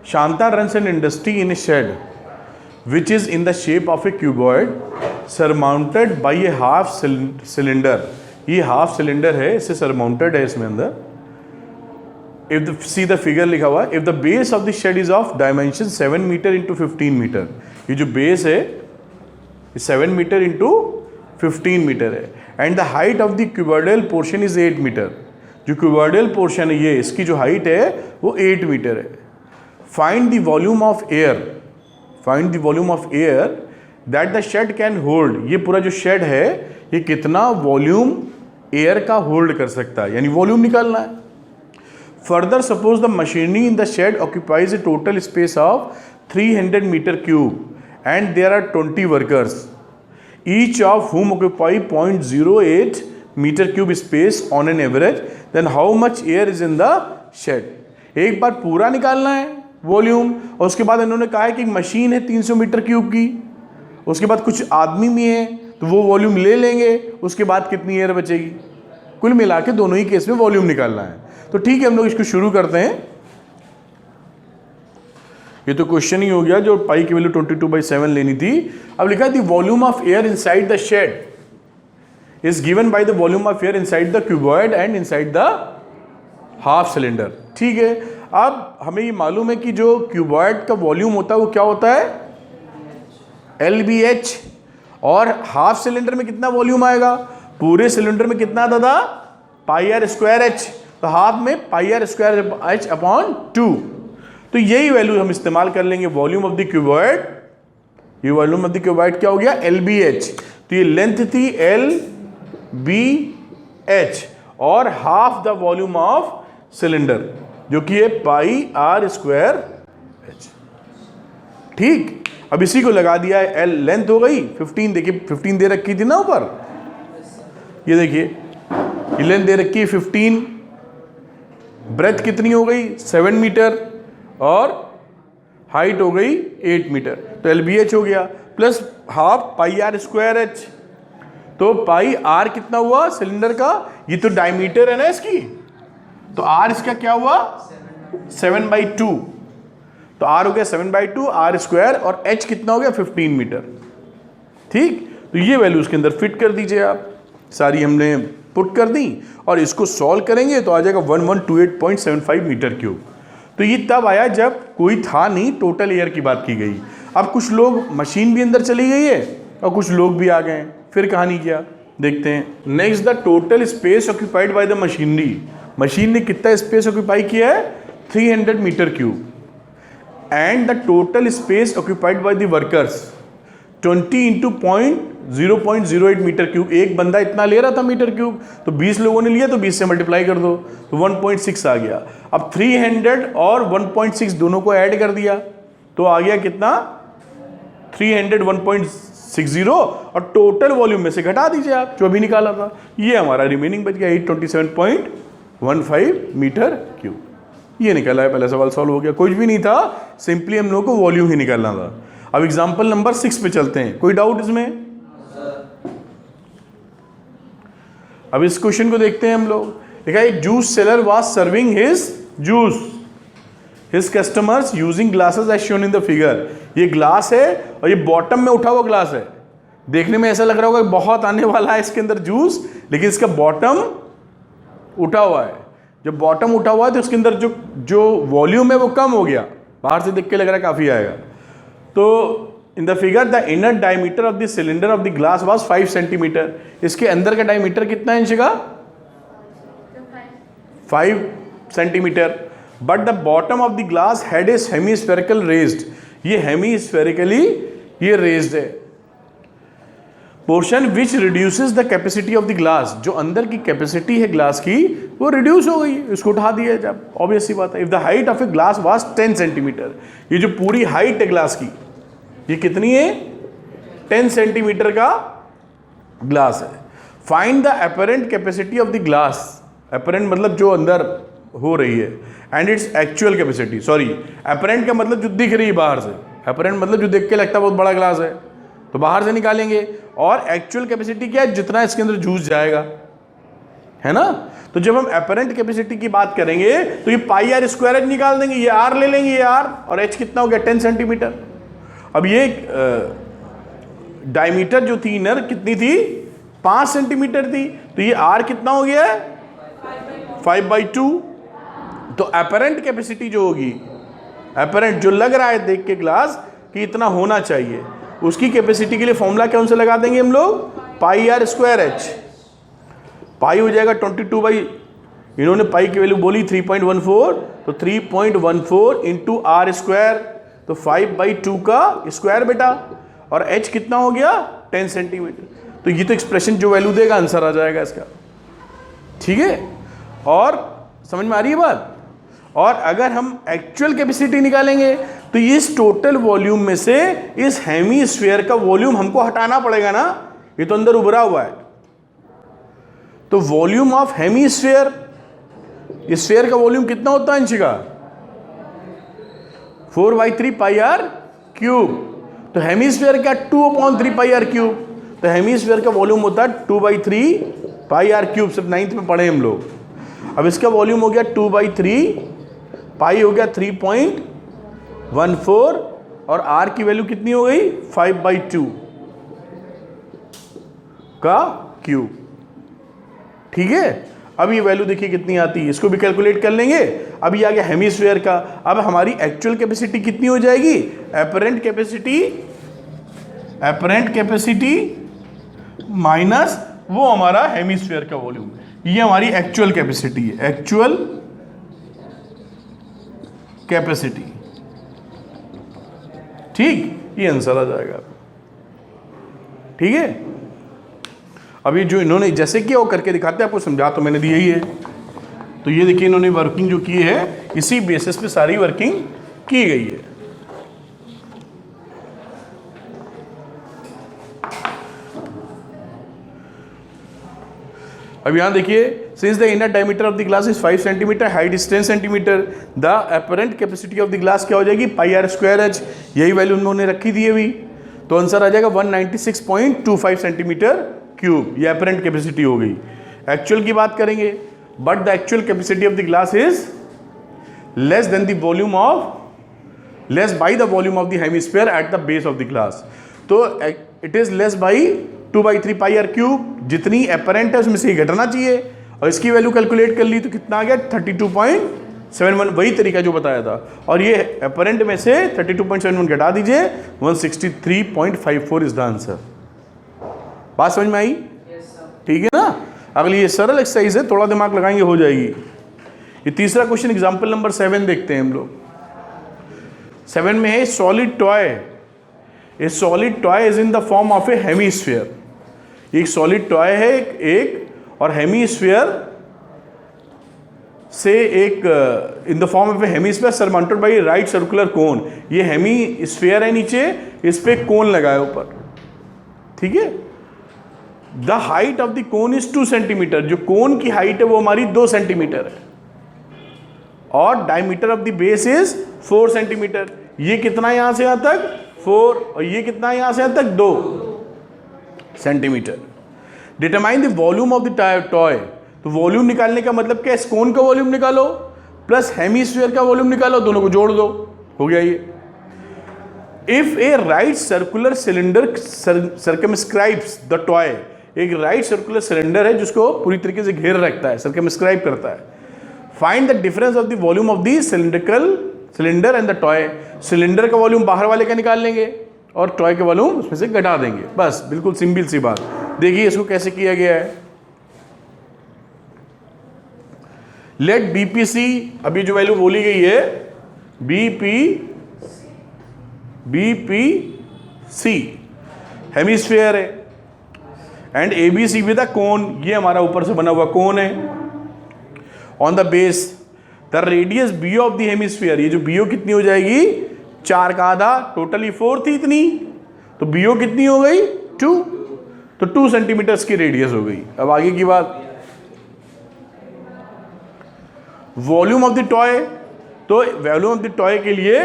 Shanta runs an industry in a shed which is in the shape of a cuboid surmounted by a half cylinder. ये half cylinder है, इससे surmounted है इसमें अंदर. If the see the figure लिखा हुआ, if the base of the shed is of dimension 7 meter into 15 meter, ये जो base है 7 meter into 15 meter है, and the height of the cuboidal portion is 8 meter. जो cuboidal portion है ये, इसकी जो height है वो 8 meter है. Find the volume of air. Find the volume of air that the shed can hold. ये पूरा जो shed है ये कितना वॉल्यूम एयर का होल्ड कर सकता है, यानी वॉल्यूम निकालना है. Further suppose the machinery in the shed occupies a total space of 300 metre cube and there are 20 workers each of whom occupy 0.08 metre cube space on an average, then how much air is in the shed. एक बार पूरा निकालना है volume, और उसके बाद इन्होंने कहा है कि मशीन है 300 मीटर क्यूब की, उसके बाद कुछ आदमी भी हैं तो वो वॉल्यूम ले लेंगे, उसके बाद कितनी एयर बचेगी. कुल मिला के दोनों ही केस में वॉल्यूम निकालना है. तो ठीक है, हम लोग इसको शुरू करते हैं. ये तो क्वेश्चन ही हो गया जो पाई की वैल्यू 22/7 लेनी थी. अब लिखा है the volume of air inside the shed is given by the volume of air inside the cuboid and inside the half cylinder. ठीक है, अब हमें ये मालूम है कि जो क्यूबॉइड का वॉल्यूम होता है वो क्या होता है, LBH. और हाफ सिलेंडर में कितना वॉल्यूम आएगा, पूरे सिलेंडर में कितना आता था, πr²h. तो हाफ में πr²h अपॉन 2. तो यही वैल्यू हम इस्तेमाल कर लेंगे वॉल्यूम ऑफ द क्यूबॉइड. ये वॉल्यूम ऑफ द क्यूबॉइड क्या हो गया, LBH. तो ये लेंथ थी LBH और half the volume of cylinder जो कि है πr²h. ठीक, अब इसी को लगा दिया है. L लेंथ हो गई 15, देखिए 15 दे रखी थी ना ऊपर, ये देखिए ये लेंथ दे रखी है 15, ब्रेथ कितनी हो गई 7 मीटर और हाइट हो गई 8 मीटर. तो LBH हो गया प्लस हाफ πr²h. तो πr कितना हुआ सिलेंडर का, ये तो डायमीटर है ना इसकी, तो r इसका क्या हुआ 7/2. तो r हो गया 7/2 r², और h कितना हो गया 15 मीटर. ठीक, तो ये वैल्यू उसके अंदर फिट कर दीजिए आप. सारी हमने पुट कर दी और इसको सॉल्व करेंगे तो आ जाएगा 1128.75 मीटर क्यूब. तो ये तब आया जब कोई था नहीं, टोटल एयर की बात की गई. अब कुछ लोग, मशीन भी अंदर चली गई है और कुछ लोग भी आ गए हैं. फिर कहानी क्या देखते हैं. Next, the total space occupied by the machinery. Machine ने कितना स्पेस ऑक्यूपाई किया है 300 metre cube. And the total space occupied by the workers 20 into 0.08 metre cube. एक बंदा इतना ले रहा था मीटर क्यूब, तो 20 लोगों ने लिया तो 20 से मल्टीप्लाई कर दो तो 1.6 आ गया. अब 300 और 1.6 दोनों को ऐड कर दिया तो आ गया कितना 300 1.60, और टोटल वॉल्यूम में से घटा दीजिए आप जो अभी निकाला था. ये हमारा रिमेनिंग बच गया 827.15 मीटर क्यूब. ये निकला है, पहला सवाल सॉल्व हो गया. कुछ भी नहीं था, सिंपली हम लोगों को वॉल्यूम ही निकालना था. अब एग्जांपल नंबर 6 पे चलते हैं. कोई डाउट इसमें? अब इस क्वेश्चन को देखते हैं हम लोग. देखा, एक juice seller was serving his juice his customers using glasses as shown in the figure. ये ग्लास है और ये बॉटम में उठा हुआ ग्लास है. देखने में ऐसा लग रहा होगा कि बहुत आने वाला है इसके अंदर जूस, लेकिन इसका बॉटम उठा हुआ है. जब बॉटम उठा हुआ है तो उसके अंदर जो वॉल्यूम है वो कम हो गया. बाहर से देख के लग रहा है काफी आएगा. तो इन the figure the inner diameter of the cylinder of the glass was 5 centimetre. इसके अंदर का डायमीटर कितना इंच का 5 centimetre. But the bottom of the glass had is hemispherical raised. ये हेमीस्फेरिकली ये रेज्ड है. Portion which reduces the capacity of the glass. जो अंदर की कैपेसिटी है ग्लास की वो रिड्यूस हो गई, इसको उठा दिया. जब ऑब्वियस सी बात है. If the height of a glass was 10 centimetre. ये जो पूरी हाइट है ग्लास की ये कितनी है 10 सेंटीमीटर का ग्लास है. Find the apparent capacity of the glass. Apparent मतलब जो अंदर हो रही है, and its actual capacity. Sorry, apparent का मतलब जो दिख रही है बाहर से. अपरेंट मतलब जो देख के लगता है बहुत बड़ा ग्लास है तो बाहर से निकालेंगे. और एक्चुअल कैपेसिटी क्या है, जितना इसके अंदर जूस जाएगा, है ना। तो जब हम एपरेंट कैपेसिटी की बात करेंगे तो ये पाई आर स्क्वायर एच निकाल देंगे, ये आर ले लेंगे, ये आर, और एच कितना हो गया 10 सेंटीमीटर। अब ये डायमीटर जो थी इनर कितनी थी 5 सेंटीमीटर थी, तो ये आर कितना हो गया 5/2। तो एपरेंट कैपेसिटी जो होगी, एपरेंट जो लग रहा है देख के ग्लास कि इतना होना चाहिए, उसकी कैपेसिटी के लिए फॉर्मूला कौन सा लगा देंगे हम लोग, पाई आर स्क्वायर एच। पाई हो जाएगा 22 बाई, इन्होंने पाई की वैल्यू बोली 3.14, तो 3.14 इंटू आर स्क्वायर, तो 5/2 का स्क्वायर बेटा, और एच कितना हो गया 10 सेंटीमीटर। तो ये तो एक्सप्रेशन जो वैल्यू देगा आंसर आ जाएगा इसका, ठीक है। और समझ में आ रही है बात। और अगर हम एक्चुअल कैपेसिटी निकालेंगे तो इस टोटल वॉल्यूम में से इस हेमीस्फीयर का वॉल्यूम हमको हटाना पड़ेगा ना, ये तो अंदर उभरा हुआ है। तो वॉल्यूम ऑफ हेमीस्फीयर, स्फीयर का वॉल्यूम कितना होता है अंशिका 4/3 पाई आर क्यूब। तो हेमीस्फीयर क्या 2/3 पाई आर क्यूब, तो हेमीस्फीयर का वॉल्यूम होता है 2/3 पाई आर क्यूब, सिर्फ 9th में पढ़े हम लोग। अब इसका वॉल्यूम हो गया 2/3, पाई हो गया 3.14, और आर की वैल्यू कितनी हो गई 5/2 का क्यूब, ठीक है। अब ये वैल्यू देखिए कितनी आती है, इसको भी कैलकुलेट कर लेंगे। अब ये आ गया हेमीस्फीयर का। अब हमारी एक्चुअल कैपेसिटी कितनी हो जाएगी, एपरेंट कैपेसिटी माइनस वो हमारा हेमीस्फीयर का वॉल्यूम, ये हमारी एक्चुअल कैपेसिटी है, एक्चुअल कैपेसिटी, ठीक, ये आंसर आ जाएगा, ठीक है। अभी जो इन्होंने जैसे किया वो करके दिखाते हैं, आपको समझा तो मैंने दिया ही है। तो ये देखिए इन्होंने वर्किंग जो की है इसी बेसिस पे सारी वर्किंग की गई है। अब यहां देखिए, since the inner diameter of the glass is 5 centimetre, height is 10 centimetre, the apparent capacity of the glass क्या हो जाएगी पाई आर स्क्वायर एच, यही वैल्यू उन्होंने रखी थी अभी। तो आंसर आ जाएगा 196.25 सेंटीमीटर क्यूब, ये अपरेंट कैपेसिटी हो गई। एक्चुअल की बात करेंगे, but the actual capacity of the glass is less than the volume of, less by the volume of the hemisphere at the base of the glass. तो it is less by 2/3 pi r cube, जितनी apparent है उसमें से ही घटना चाहिए, और इसकी value calculate कर ली तो कितना आ गया 32.71, वही तरीका जो बताया था। और ये अपरेंट में से 32.71 घटा दीजिए, 163.54 इज द आंसर। बात समझ में आई, ठीक है ना। अगली ये सरल एक्सरसाइज है, थोड़ा दिमाग लगाएंगे हो जाएगी। ये तीसरा क्वेश्चन एग्जाम्पल नंबर 7 देखते हैं हम लोग। 7 में है solid toy, A solid toy is in the form of A hemisphere. एक सॉलिड टॉय है एक, और हेमीस्फीयर से एक in the form of A hemisphere surmounted bye right circular कोन। ये हेमीस्फीयर है नीचे, इस पे कोन लगा है ऊपर, ठीक है। The height of the cone is 2 centimetre, जो कोन की हाइट है वो हमारी 2 सेंटीमीटर है, और diameter of the base is 4 centimetre. ये कितना यहां से यहां तक 4, और ये कितना यहां से यहां तक 2 centimetre. Determine the volume of the toy, तो वॉल्यूम निकालने का मतलब क्या, इस कोन का वॉल्यूम निकालो प्लस हेमीस्फीयर का वॉल्यूम निकालो, दोनों को जोड़ दो, हो गया ये। If a right circular cylinder circumscribes the toy, एक राइट सर्कुलर सिलेंडर है जिसको पूरी तरीके से घेर रखता है, सर्कमस्क्राइब करता है। Find the difference of the volume of the cylinder and the toy. Cylinder का वॉल्यूम बाहर वाले का निकाल लेंगे और टॉय का वॉल्यूम उसमें से घटा देंगे, बस बिल्कुल सिंपल सी बात। देखिए इसको कैसे किया गया है। लेट बीपीसी, अभी जो वैल्यू बोली गई है बीपीसी हेमिस्फीयर है, and ABC with the cone, ये हमारा ऊपर से बना हुआ कोन है। On the base the radius B of the hemisphere, ये जो बीओ कितनी हो जाएगी 4 का आधा, टोटली 4 थी इतनी, तो बीओ कितनी हो गई 2, तो 2 सेंटीमीटर की रेडियस हो गई। अब आगे की बात, वॉल्यूम ऑफ द टॉय, तो वॉल्यूम ऑफ द टॉय के लिए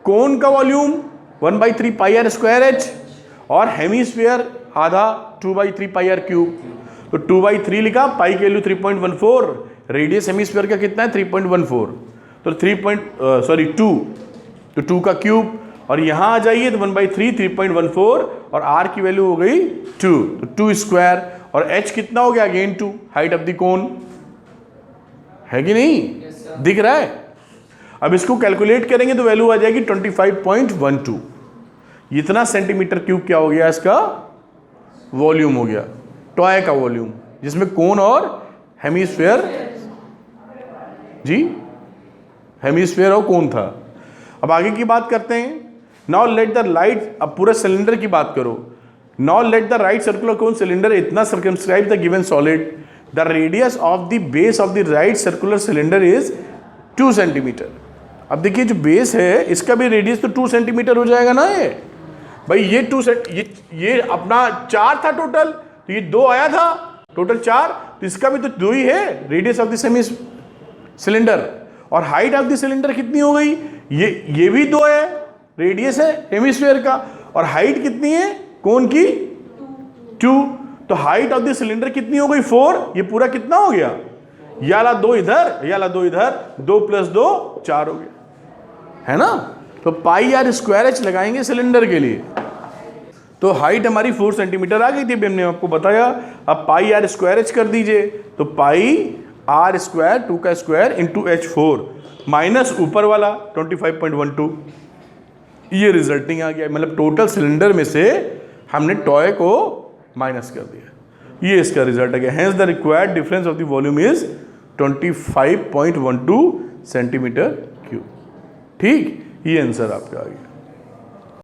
कोन का volume 1/3 pi R square H, और हेमिस्फीयर आधा 2/3 पाई आर क्यूब। तो 2/3 लिखा, पाई की वैल्यू 3.14, रेडियस हेमिस्फीयर का कितना है 3.14, तो 2, तो 2 का क्यूब, और यहां आ जाइए तो 1/3 3.14, और r की वैल्यू हो गई 2, तो 2 स्क्वायर, और h कितना हो गया again 2, height of the cone, है कि नहीं? दिख रहा है? अब इसको कैलकुलेट करेंगे तो वैल्यू आ जाएगी 25.12। इतना सेंटीमीटर क्यूब क्या हो गया, इसका वॉल्यूम हो गया, टॉय का वॉल्यूम, जिसमें कोन और हेमिस्फीयर, जी हेमिस्फीयर और कोन था। अब आगे की बात करते हैं। नाउ लेट द लाइट, अब पूरे सिलेंडर की बात करो। Now let the right circular cone cylinder इतना circumscribe the given solid, the radius of the base of the right circular cylinder is 2 centimetre. अब देखिए जो बेस है इसका भी रेडियस तो 2 सेंटीमीटर हो जाएगा ना। ये भाई ये 2 ये अपना 4 था टोटल, तो ये 2 आया था, टोटल 4, तो इसका भी तो 2 ही है radius of the semi cylinder. और हाइट ऑफ द सिलेंडर कितनी हो गई, ये भी 2 है, रेडियस है हेमिस्फीयर का, और हाइट कितनी है कोन की 2, तो हाइट ऑफ द सिलेंडर कितनी हो गई 4, ये पूरा कितना हो गया, ये वाला 2 इधर, ये वाला 2 इधर, 2 + 2 4 हो गया, है ना। तो पाई आर स्क्वायर एच लगाएंगे सिलेंडर के लिए, तो हाइट हमारी 4 सेंटीमीटर आ गई थी, हमने आपको बताया। अब पाई आर स्क्वायर एच कर दीजिए, तो पाई आर स्क्वायर 2 का स्क्वायर इंटू H4 माइनस ऊपर वाला 25.12, ये रिजल्टिंग आ गया, मतलब टोटल सिलेंडर में से हमने टॉय को माइनस कर दिया, ये इसका रिजल्ट आ गया। Hence the required difference of the volume is 25.12 centimetre cube. ठीक, ये आंसर आपका आ गया।